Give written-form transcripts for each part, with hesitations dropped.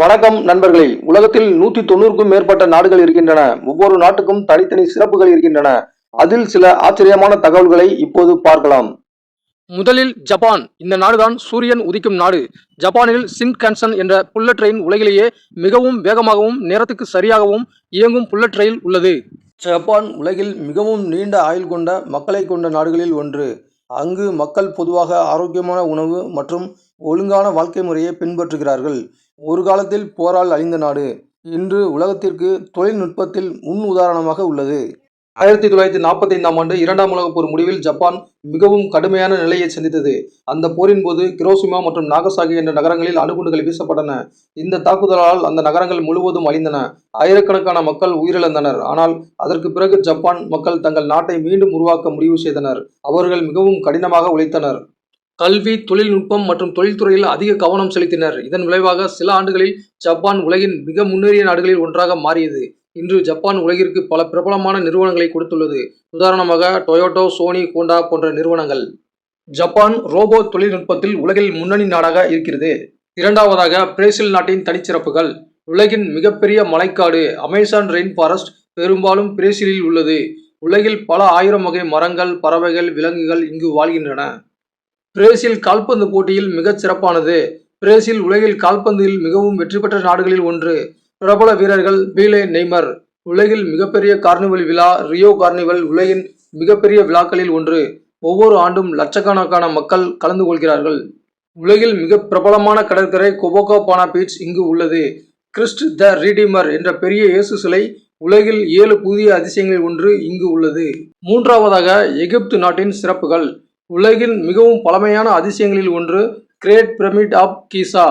வணக்கம் நண்பர்களே. உலகத்தில் 190க்கும் மேற்பட்ட நாடுகள் இருக்கின்றன. ஒவ்வொரு நாட்டுக்கும் தனித்தனி சிறப்புகள் இருக்கின்றன. அதில் சில ஆச்சரியமான தகவல்களை இப்போது பார்க்கலாம். முதலில் ஜப்பான். இந்த நாடுதான் சூரியன் உதிக்கும் நாடு. ஜப்பானில் ஷின்கான்சன் என்ற புல்லட் ரயில் உலகிலேயே மிகவும் வேகமாகவும் நேரத்துக்கு சரியாகவும் இயங்கும் புல்லட் ரயில் உள்ளது. ஜப்பான் உலகில் மிகவும் நீண்ட ஆயுள் கொண்ட மக்களை கொண்ட நாடுகளில் ஒன்று. அங்கு மக்கள் பொதுவாக ஆரோக்கியமான உணவு மற்றும் ஒழுங்கான வாழ்க்கை முறையை பின்பற்றுகிறார்கள். ஒரு காலத்தில் போரால் அழிந்த நாடு இன்று உலகத்திற்கு தொழில்நுட்பத்தில் முன் உதாரணமாக உள்ளது. 1945ஆம் ஆண்டு இரண்டாம் உலகப் போர் முடிவில் ஜப்பான் மிகவும் கடுமையான நிலையை சந்தித்தது. அந்த போரின் போது ஹிரோஷிமா மற்றும் நாகசாகி என்ற நகரங்களில் அணுகுண்டுகள் வீசப்பட்டன. இந்த தாக்குதலால் அந்த நகரங்கள் முழுவதும் அழிந்தன. ஆயிரக்கணக்கான மக்கள் உயிரிழந்தனர். ஆனால் அதற்கு பிறகு ஜப்பான் மக்கள் தங்கள் நாட்டை மீண்டும் உருவாக்க முடிவு செய்தனர். அவர்கள் மிகவும் கடினமாக உழைத்தனர். கல்வி, தொழில்நுட்பம் மற்றும் தொழில்துறையில் அதிக கவனம் செலுத்தினர். இதன் விளைவாக சில ஆண்டுகளில் ஜப்பான் உலகின் மிக முன்னேறிய நாடுகளில் ஒன்றாக மாறியது. இன்று ஜப்பான் உலகிற்கு பல பிரபலமான நிறுவனங்களை கொடுத்துள்ளது. உதாரணமாக டொயோட்டோ, சோனி, ஹோண்டா போன்ற நிறுவனங்கள். ஜப்பான் ரோபோ தொழில்நுட்பத்தில் உலகில் முன்னணி நாடாக இருக்கிறது. இரண்டாவதாக பிரேசில் நாட்டின் தனிச்சிறப்புகள். உலகின் மிகப்பெரிய மலைக்காடு அமேசான் ரெயின் ஃபாரஸ்ட் பெரும்பாலும் பிரேசிலில் உள்ளது. உலகில் பல ஆயிரம் வகை மரங்கள், பறவைகள், விலங்குகள் இங்கு வாழ்கின்றன. பிரேசில் கால்பந்து போட்டியில் மிகச் சிறப்பானது. பிரேசில் உலகில் கால்பந்தில் மிகவும் வெற்றி பெற்ற நாடுகளில் ஒன்று. பிரபல வீரர்கள் பீலே, நெய்மர். உலகில் மிகப்பெரிய கார்னிவல் விழா ரியோ கார்னிவல் உலகின் மிகப்பெரிய விழாக்களில் ஒன்று. ஒவ்வொரு ஆண்டும் லட்சக்கணக்கான மக்கள் கலந்து கொள்கிறார்கள். உலகில் மிக பிரபலமான கடற்கரை கொபோகோபானா பீச் இங்கு உள்ளது. கிறிஸ்ட் த ரீடீமர் என்ற பெரிய இயேசு சிலை உலகில் 7 புதிய அதிசயங்களில் ஒன்று இங்கு உள்ளது. மூன்றாவதாக எகிப்து நாட்டின் சிறப்புகள். உலகின் மிகவும் பழமையான அதிசயங்களில் ஒன்று கிரேட் பிரமிட் ஆப் கீசா.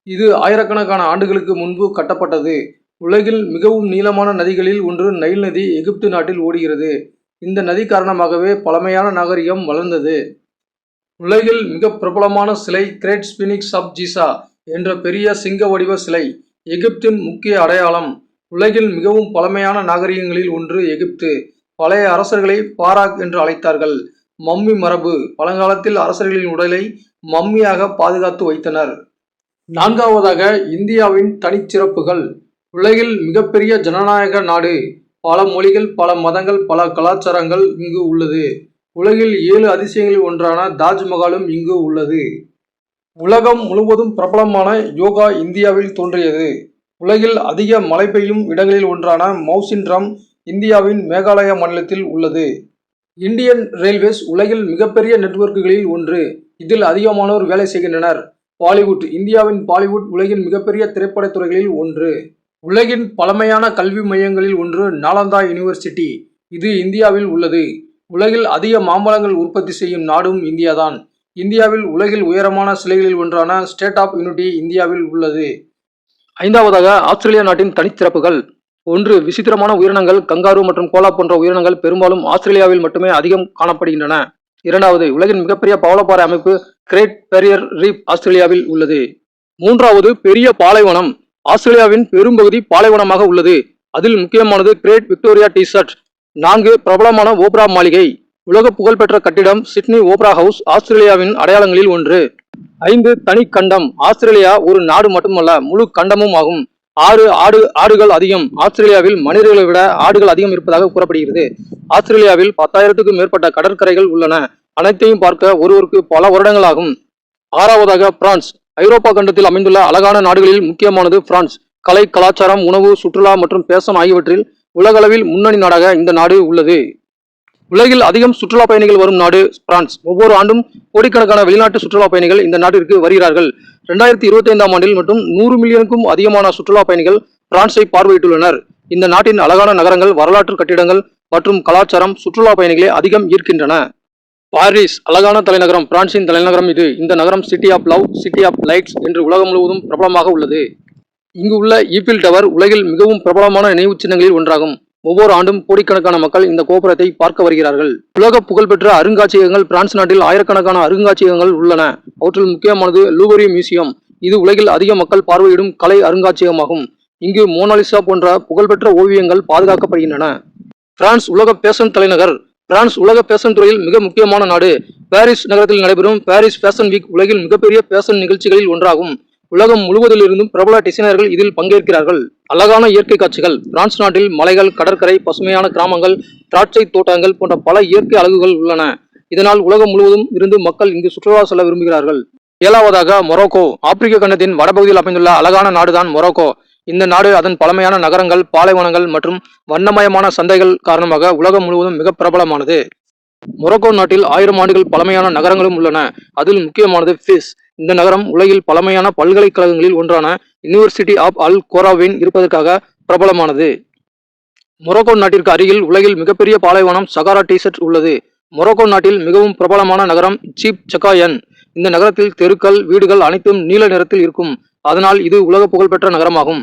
இது ஆயிரக்கணக்கான ஆண்டுகளுக்கு முன்பு கட்டப்பட்டது. உலகில் மிகவும் நீளமான நதிகளில் ஒன்று நைல் நதி எகிப்து நாட்டில் ஓடுகிறது. இந்த நதி காரணமாகவே பழமையான நாகரிகம் வளர்ந்தது. உலகில் மிக பிரபலமான சிலை கிரேட் ஸ்பினிக்ஸ் ஆப் ஜீசா என்ற பெரிய சிங்க வடிவ சிலை எகிப்தின் முக்கிய அடையாளம். உலகில் மிகவும் பழமையான நாகரிகங்களில் ஒன்று எகிப்து. பழைய அரசர்களை பாராக் என்று அழைத்தார்கள். மம்மி மரபு. பழங்காலத்தில் அரசர்களின் உடலை மம்மியாக பாதுகாத்து வைத்தனர். நான்காவதாக இந்தியாவின் தனிச்சிறப்புகள். உலகில் மிகப்பெரிய ஜனநாயக நாடு. பல மொழிகள், பல மதங்கள், பல கலாச்சாரங்கள் இங்கு உள்ளது. உலகில் 7 அதிசயங்களில் ஒன்றான தாஜ்மஹாலும் இங்கு உள்ளது. உலகம் முழுவதும் பிரபலமான யோகா இந்தியாவில் தோன்றியது. உலகில் அதிக மழை பெய்யும் இடங்களில் ஒன்றான மௌசின்ராம் இந்தியாவின் மேகாலயா மாநிலத்தில் உள்ளது. இந்தியன் ரயில்வேஸ் உலகில் மிகப்பெரிய நெட்வொர்க்குகளில் ஒன்று. இதில் அதிகமானோர் வேலை செய்கின்றனர். பாலிவுட். இந்தியாவின் பாலிவுட் உலகின் மிகப்பெரிய திரைப்படத் துறைகளில் ஒன்று. உலகின் பழமையான கல்வி மையங்களில் ஒன்று நாலந்தா யூனிவர்சிட்டி. இது இந்தியாவில் உள்ளது. உலகில் அதிக மாம்பழங்கள் உற்பத்தி செய்யும் நாடும் இந்தியாதான். இந்தியாவில் உலகில் உயரமான சிலைகளில் ஒன்றான ஸ்டேட் ஆஃப் யூனிட்டி இந்தியாவில் உள்ளது. ஐந்தாவதாக ஆஸ்திரேலியா நாட்டின் தனிச்சிறப்புகள். ஒன்று, விசித்திரமான உயிரினங்கள். கங்காரு மற்றும் கோலா போன்ற உயிரினங்கள் பெரும்பாலும் ஆஸ்திரேலியாவில் மட்டுமே அதிகம் காணப்படுகின்றன. இரண்டாவது, உலகின் மிகப்பெரிய பவளப்பாறை அமைப்பு கிரேட் பேரியர் ரீப் ஆஸ்திரேலியாவில் உள்ளது. மூன்றாவது, பெரிய பாலைவனம். ஆஸ்திரேலியாவின் பெரும்பகுதி பாலைவனமாக உள்ளது. அதில் முக்கியமானது கிரேட் விக்டோரியா டீசர்ட். 4, பிரபலமான ஓப்ரா மாளிகை. உலக புகழ்பெற்ற கட்டிடம் சிட்னி ஓப்ரா ஹவுஸ் ஆஸ்திரேலியாவின் அடையாளங்களில் ஒன்று. 5, தனி கண்டம். ஆஸ்திரேலியா ஒரு நாடு மட்டுமல்ல, முழு கண்டமும் ஆகும். 6, ஆடுகள் அதிகம். ஆஸ்திரேலியாவில் மனிதர்களை விட ஆடுகள் அதிகம் இருப்பதாக கூறப்படுகிறது. ஆஸ்திரேலியாவில் 10,000க்கும் மேற்பட்ட கடற்கரைகள் உள்ளன. அனைத்தையும் பார்க்க ஒருவருக்கு பல வருடங்கள் ஆகும். 6வதாக பிரான்ஸ். ஐரோப்பா கண்டத்தில் அமைந்துள்ள அழகான நாடுகளில் முக்கியமானது பிரான்ஸ். கலை, கலாச்சாரம், உணவு, சுற்றுலா மற்றும் பேஷன் ஆகியவற்றில் உலகளவில் முன்னணி நாடாக இந்த நாடு உள்ளது. உலகில் அதிகம் சுற்றுலா பயணிகள் வரும் நாடு பிரான்ஸ். ஒவ்வொரு ஆண்டும் கோடிக்கணக்கான வெளிநாட்டு சுற்றுலா பயணிகள் இந்த நாட்டிற்கு வருகிறார்கள். 2025ஆம் ஆண்டில் மட்டும் 100 மில்லியனுக்கும் அதிகமான சுற்றுலா பயணிகள் பிரான்ஸை பார்வையிட்டுள்ளனர். இந்த நாட்டின் அழகான நகரங்கள், வரலாற்று கட்டிடங்கள் மற்றும் கலாச்சாரம் சுற்றுலா பயணிகளை அதிகம் ஈர்க்கின்றன. பாரிஸ் அழகான தலைநகரம். பிரான்சின் தலைநகரம் இது. இந்த நகரம் city of love, city of lights என்று உலகம் முழுவதும் பிரபலமாக உள்ளது. இங்கு உள்ள ஈஃபில் டவர் உலகில் மிகவும் பிரபலமான நினைவு சின்னங்களில் ஒன்றாகும். ஒவ்வொரு ஆண்டும் கோடிக்கணக்கான மக்கள் இந்த கோபுரத்தை பார்க்க வருகிறார்கள். உலக புகழ்பெற்ற அருங்காட்சியகங்கள். பிரான்ஸ் நாட்டில் ஆயிரக்கணக்கான அருங்காட்சியகங்கள் உள்ளன. அவற்றில் முக்கியமானது லூவரி மியூசியம். இது உலகில் அதிக மக்கள் பார்வையிடும் கலை அருங்காட்சியகமாகும். இங்கு மோனாலிசா போன்ற புகழ்பெற்ற ஓவியங்கள் பாதுகாக்கப்படுகின்றன. பிரான்ஸ் உலக பேஷன் தலைநகர். பிரான்ஸ் உலக பேஷன் துறையில் மிக முக்கியமான நாடு. பாரிஸ் நகரத்தில் நடைபெறும் பாரிஸ் ஃபேஷன் வீக் உலகில் மிகப்பெரிய பேஷன் நிகழ்ச்சிகளில் ஒன்றாகும். உலகம் முழுவதிலிருந்தும் பிரபல டிசைனர்கள் இதில் பங்கேற்கிறார்கள். அழகான இயற்கை காட்சிகள். பிரான்ஸ் நாட்டில் மலைகள், கடற்கரை, பசுமையான கிராமங்கள், திராட்சை தோட்டங்கள் போன்ற பல இயற்கை அழகுகள் உள்ளன. இதனால் உலகம் முழுவதும் இருந்து மக்கள் இங்கு சுற்றுலா செல்ல விரும்புகிறார்கள். 7வதாக மொரோக்கோ. ஆப்பிரிக்க கண்டத்தின் வடபகுதியில் அமைந்துள்ள அழகான நாடுதான் மொரோக்கோ. இந்த நாடு அதன் பழமையான நகரங்கள், பாலைவனங்கள் மற்றும் வண்ணமயமான சந்தைகள் காரணமாக உலகம் முழுவதும் மிக பிரபலமானது. மொரோக்கோ நாட்டில் 1000 ஆண்டுகள் பழமையான நகரங்களும் உள்ளன. அதில் முக்கியமானது ஃபிஸ். இந்த நகரம் உலகில் பழமையான பல்கலைக்கழகங்களில் ஒன்றான யூனிவர்சிட்டி ஆப் அல் கோராவின் இருப்பதற்காக பிரபலமானது. மொரோக்கோ நாட்டிற்கு அருகில் உலகில் மிகப்பெரிய பாலைவனம் சகாரா டீசர்ட் உள்ளது. மொரோக்கோ நாட்டில் மிகவும் பிரபலமான நகரம் சீப் சகாயன். இந்த நகரத்தில் தெருக்கள், வீடுகள் அனைத்தும் நீல நிறத்தில் இருக்கும். அதனால் இது உலக புகழ்பெற்ற நகரமாகும்.